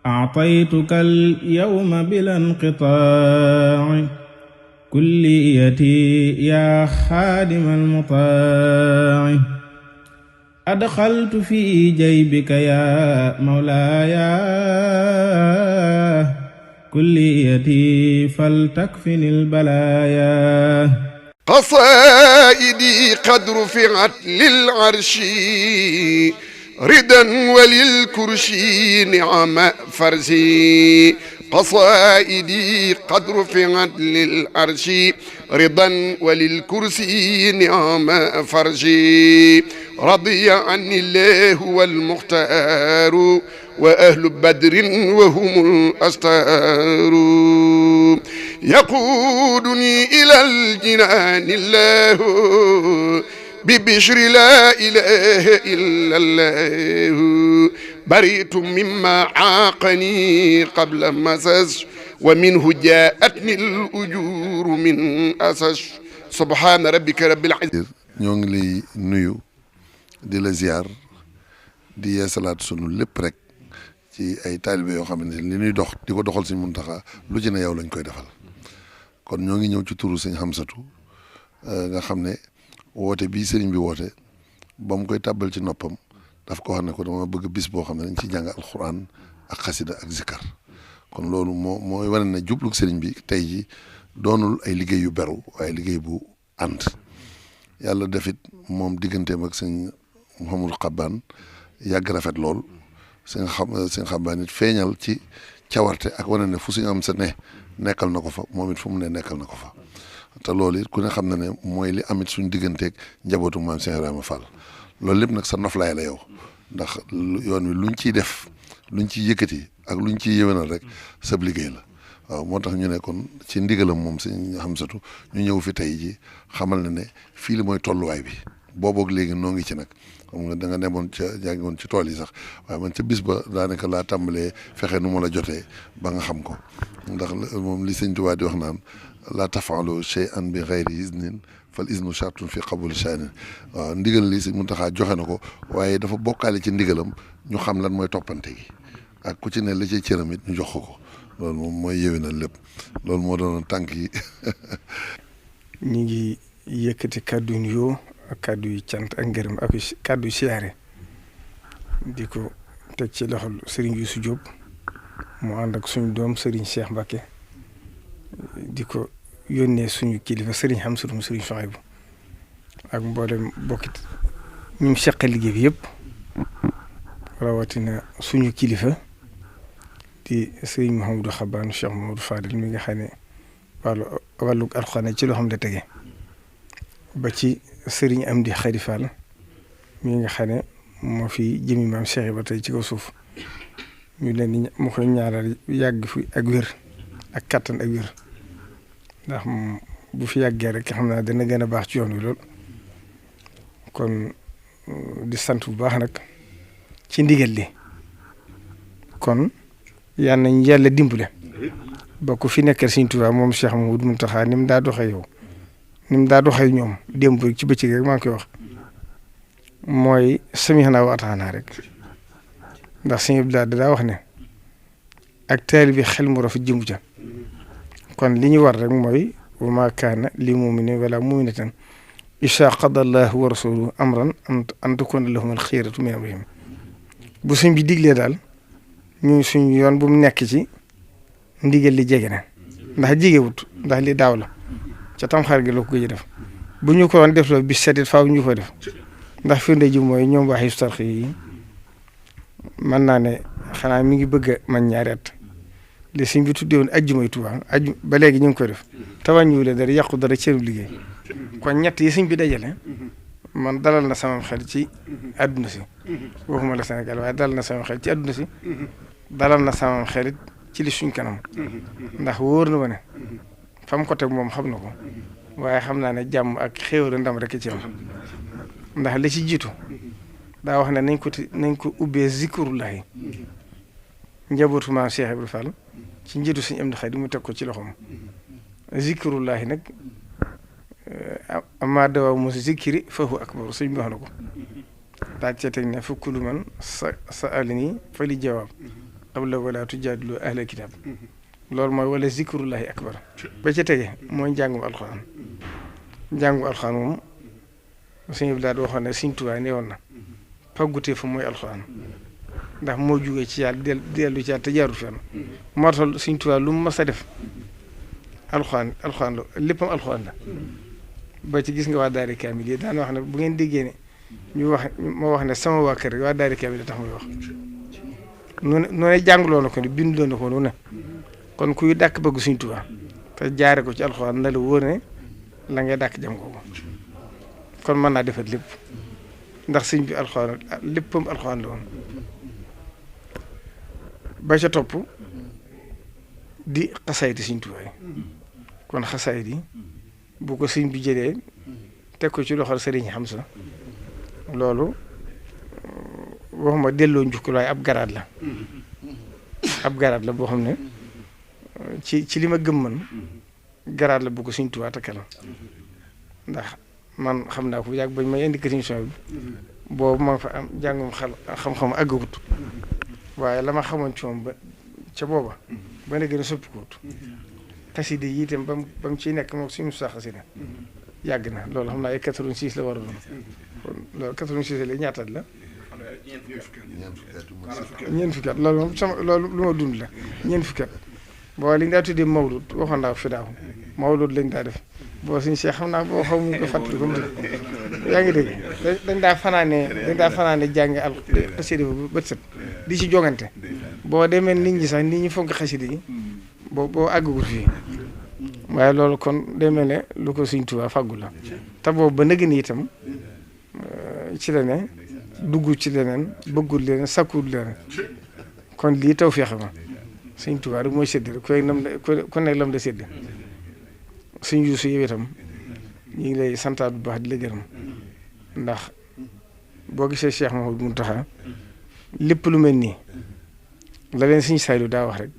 أعطيتك اليوم بلا انقطاع كليتي يا خادم المطاع أدخلت في جيبك يا مولاي كليتي فلتكفني البلايا قصائدي قد رفعت للعرش ردا وللكرسي نعم فرسي قصائدي قد رفعت للعرش رضا وللكرسي نعم فرسي رضي عني الله والمختار وأهل بدر وهم الأستار يقودني إلى الجنان الله ببشر لا إله إلا الله بريت مما عاقني قبل مسس ومنه جاءتني الأجور من أسس سبحان ربك رب العزة. ñoo ngi lay nuyu di la ziar di yeesalaat sunu lépp rek ci ay taalibe yoo xamante ne li ñuy dox di ko doxal Sëñ Muntaxa lu ci ne yow lañ koy defal kon ñoo ngi ñëw ci turu Sëñ Xamsatu nga xam ne woote bii sëriñ bi woote ba mu koy tàbbal ci noppam daf ko wax ne ko dama bëgg bis boo xam ne dañ ci jàng alxuraan ak xasida ak zikkar kon loolu mooy wane ne jublug sëriñ bi tey ji doonul ay liggéey yu beru waaye liggéey bu ànd yàlla defit moom digganteem ak sëñ Mouhamadou Xabbaan yàgg rafet lool sëñ Xabbaan it feeñal ci cawarte ak wane ne fu Sëñ Amsa ne nekkal na ko fa moom it fu mu ne nekkal na ko fa te loolu it ku ne xam na ne mooy li amit suñ digganteeg njabootu maam Cheikh Ibrahima Fall loolu lépp nag sa noflaay la yow ndax yoon wi luñ ciy def luñ ciy yëkkati ak luñ ciy yëwénal rek sab liggéey la waaw moo tax ñu ne kon ci ndigalam moom Sëñ Xamsatu ñu ñëw fi tey ji xamal na ne fii li mooy tolluwaay bi booboog léegi noo ngi ci nag xam nga da nga demoon yaa ngi woon ci tool yi sax waaye man ca bis ba daanaka laa tàmbalee fexe nu ma la jotee ba nga xam ko ndax moom li Sëñ Tuubaa di wax naan laa tafaalu shay'an bi ghayri iznin fal iznu shartun fi qabuli sha'nin waaw ndigal li Sëñ Muntaxa joxe na ko waaye dafa bokkaale ci ndigalam ñu xam lan mooy toppante gi ak ku ci ne la ci cëram it ñu jox ko loolu moom mooy yéwénal lépp loolu moo doon tànk yi. ñu ngi yëkkati kàddu yu nuyoo ak kàddu yu cant ak ngërëm ak kàddu yu siyaare di ko teg ci loxol Serigne Youssou Diop mu ànd ak suñu doom Serigne Cheikh Mbacké di ko yónnee suñu kilifa Serigne Hamsatu Serigne Souhaïbou ak mboolem bokkit ñu ngi seqal liggéey bi yëpp rawatina suñu kilifa di Serigne Mouhamadou Xabbaan Cheikh Mouhamadou Fadil mi nga xam ne wàllu alxuraan ci loo xam ne tege ba ci Serigne Amdi Khady Fall mi nga xam ne moo fi jëmi maam Cheikh ba tey ci kaw suuf ñu leen di mu koy ñaanal yàgg fi ak wér ak kattan ak wér ndax bu fi yàggee rek xam naa dana gën a baax ci yoon wi lool kon di sant bu baax nag ci ndigal li kon yal nañ yàlla dimbale ba ko fi nekkal Sëñ Tuubaa moom Cheikh Mouhamadou Mountakha ni mu daa doxee yow ni mu daa doxee ñoom démb ci bëccëg rek maa ngi koy wax mooy sami'naa wa ata'naa rek ndax Sëñ Abdou daa wax ne ak taalibe bi xel mu rafet jëmbu ca kon li ñu war rek mooy wa maa kaana li mu'minin wala mu'minatin izaa qadaa Allaahu wa rasuluhu amran an takuuna lahumul xiyaratu min amrihim bu sëñ bi diglee daal ñu suñu yoon bu mu nekk ci ndigal li jege na ndax jegewut ndax li daaw la ca tamxaar gi la ko gëj def bu ñu ko doon def la bis setit faaw ñu ko def ndax firnde ji mooy ñoom waa Hizbut Tarqiyyah yi mën naa ne xanaa mi ngi bëgg a man ñaari at li sëñ bi tuddee woon ajjumay Tuubaa ba léegi ñu ngi koy def tawañuwule dara yàqu dara ceeru liggéey kon ñett yi sëñ bi dajale man dalal na sama xel ci àdduna si waxuma la Sénégal waaye dalal na sama xel ci àdduna si dalal na sama xelit ci li suñ kanam ndax wóor na ma ne fa mu ko teg moom xam na ko waaye xam naa ne jàmm ak xéewal ndam rek ci am ndax li ci jiitu daa wax ne nañ ko ubbee zikrullahi njabootu maam Cheikh Ibrahima Fall ci njiitu suñu am di xëy mu teg ko ci loxoom zikrullahi nag amma dawaamu zikri fa huwa akbar suñ bi wax na ko daa cee teg ne fa kullu man sa alini fa li jawaab qabla wala tujaadilu ahla kitab loolu mooy wala zikrullahi akbar ba ca tege mooy njàngum alxuraan moom suñu daal di waxoon ne Sëriñ Tuubaa nee woon na paggutee fa mooy alxuraan ndax moo jugee ci yàlla dellu ci yàlla te jaarul fenn moo tax Sëriñ Tuubaa lu mu mas a def alxuraan la léppam alxuraan la ba ci gis nga waa daari kaamil yi daan wax ne bu ngeen déggee ne moo wax ne sama waa kër waa daari kaamil yi tax muy wax nu ne jàngloo na ko ne binduloo na ko nu ne kon kuy dàkk bëgg Sëriñ Tuubaa te jaare ko ci alxuraan na la wóor ne la ngay dàkk jëm ko kon mën naa defar lépp ndax sëñ bi alxuraan léppam alxuraan la woon ba ca topp di xasaayid Sëriñ Tuubaa kon xasaayid yi bu ko sëñ bi jëlee teg ko ci loxol Sëriñ Hamza loolu waxuma delloo njukkal waaye ab garaat la boo xam ne ci li ma gëm man garaat la bu ko Sëriñ Tuubaa takkal ndax man xam naa ko yàgg bañ may indi émission bi boobu ma fa am jàngum xam-xam àggagut waaye la ma xamoon ci moom ba ca booba ba ne gën a soppikuwut xasida yi itam ba mu ciy nekk moom suñu sax xasida yàgg na loolu xam naa ay 86 la war a doon kon loolu 86 la ñaataat la ñeent fukki at loolu moom sama loolu lu ma dund la ñeent fukki at boo li ñu daa tuddee mawlud waxoon naa ko fi daaw mawlud lañ daa def boo suñu see xam naa boo xaw mu ko fàttali ko mu yaa ngi dégg dañ daa fanaane jàngi al xasida bu bët set di ci jongante boo demee nit ñi sax nit ñi fonk xasida yi boo àggagul fii waaye loolu kon day mel ne lu ko Sëriñ Tuubaa fàggu la te boobu ba nëgg ni itam ci la ne dugg ci leneen bëggul leneen sakkul leneen kon lii taw feexe ma Sëriñ Tuubaa rek mooy sédd ku nekk lam da sédd suñ yuusu yow itam ñu ngi lay santaat bu baax di la gërëm ndax boo gisee Cheikh Mouhamadou Mountakha lépp lu mel nii la leen Sëriñ Saaliw daa wax rek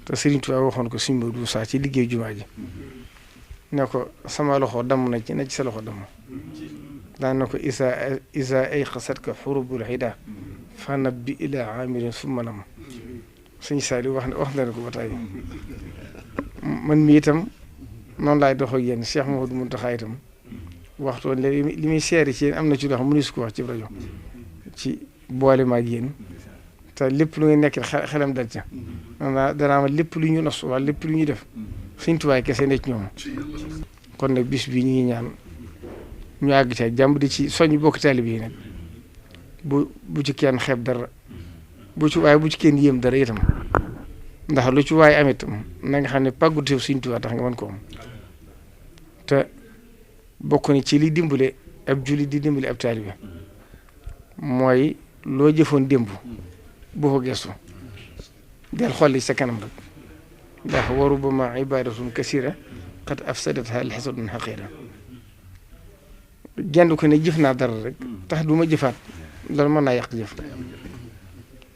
te Sëriñ Tuubaa waxoon ko Sëriñ Moodu Musaa ci liggéey jumaa ji ne ko sama loxo damm na ci sa loxo damm daan na ko isa ay xasat ka xurubul xida fa nabbi ila amirin summa nam Sëriñ Saaliw wax na ko ba tey man mi itam noonu laay dox ak yéen Cheikh Mouhamadou Mountakha itam waxtu li muy seeri ci yéen am na ci loo xam mënu su ko wax ci rajo ci boole ma ak yéen te lépp lu ngeen nekk xelam dal ca danaa ma lépp lu ñu nos wala lépp lu ñu def Sëriñ Tuubaa kese nekk ñoom kon nag bis bi ñu ngi ñaan ñu àgg ca jàmm di ci soññ bokk taalibe yi nag bu ci kenn xeeb dara bu ci kenn yéem dara itam ndax lu ci waaye am itam na nga xam ne pàggute Sëriñ Tuubaa tax nga mën ko am te bokk ni ci li dimbale ab julli di dimbale ab taalibe mooy loo jëfoon démb boo ko gestu del xolli sa kanam rek ndax waru ba ma ibadatun kasira qad afsadatha alxasadun xaqira genn ko ne jëf naa dara rek tax du ma jëfaat loolu mën naa yàq jëf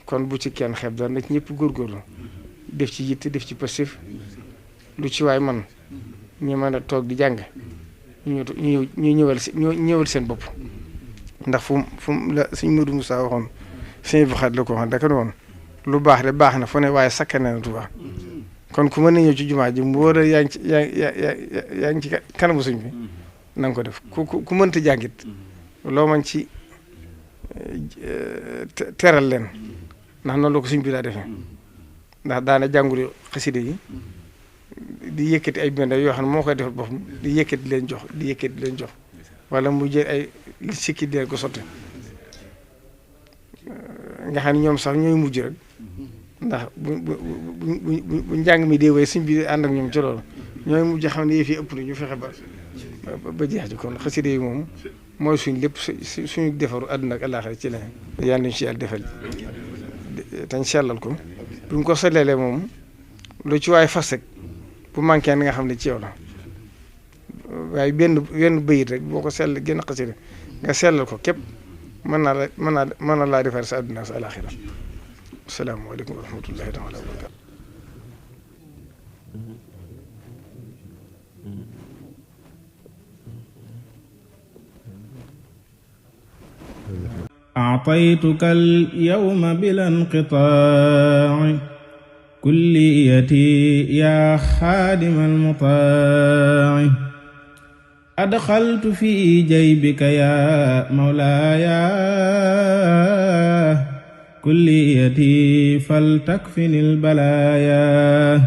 kon bu ci kenn xeeb dara na ci ñëpp góorgóorlu def ci yitte def ci passif lu ci waay man ñu mën a toog di jàng ñu ñëwal seen bopp ndax fu mu la Sëriñ Moodu Musaa waxoon Sëriñ Buxaat la ko waxoon daka woon lu baax de baax na fu ne waaye sakkane na Tuubaa kon ku mën na ñëw ci jumaa ji mu wóor a yaa ngi ci kanamu sëñ bi na nga ko def ku mënta jàngit loo man ci teral leen ndax noonu la ko sëñ bi daa defee ndax daana jàngulu xaside yi di yëkkati ay bind yoo xam ne moo koy defal boppam di yëkkati leen jox wala mu jël ay li sikki di leen ko sotti nga xam ne ñoom sax ñooy mujj rek ndax bu njàng mi dee way sëñ bi ànd ak ñoom ci loolu ñooy mujj xam ne yëf yi ëpp na ñu fexe ba jeex ji kon xaside yi moom mooy suñ lépp suñu defaru àdduna ak àllaaxira ci leneen yal nañu ci yàlla defal tañ sellal ko bu ñu ko sellelee moom lu ci waay fas rek bu manqué nga xam ne ci yow la waaye benn bëyit rek boo ko sell génn xasida nga sellal ko képp mën na laa defar sa àdduna sa àllaaxira asalaamaaleykum wa rahmatullahi taala wa barakatu أعطى أعطيتك اليوم بلا انقطاع كليتي يا خادم المطاع أدخلت في جيبك يا مولاي كليتي فلتكفني البلايا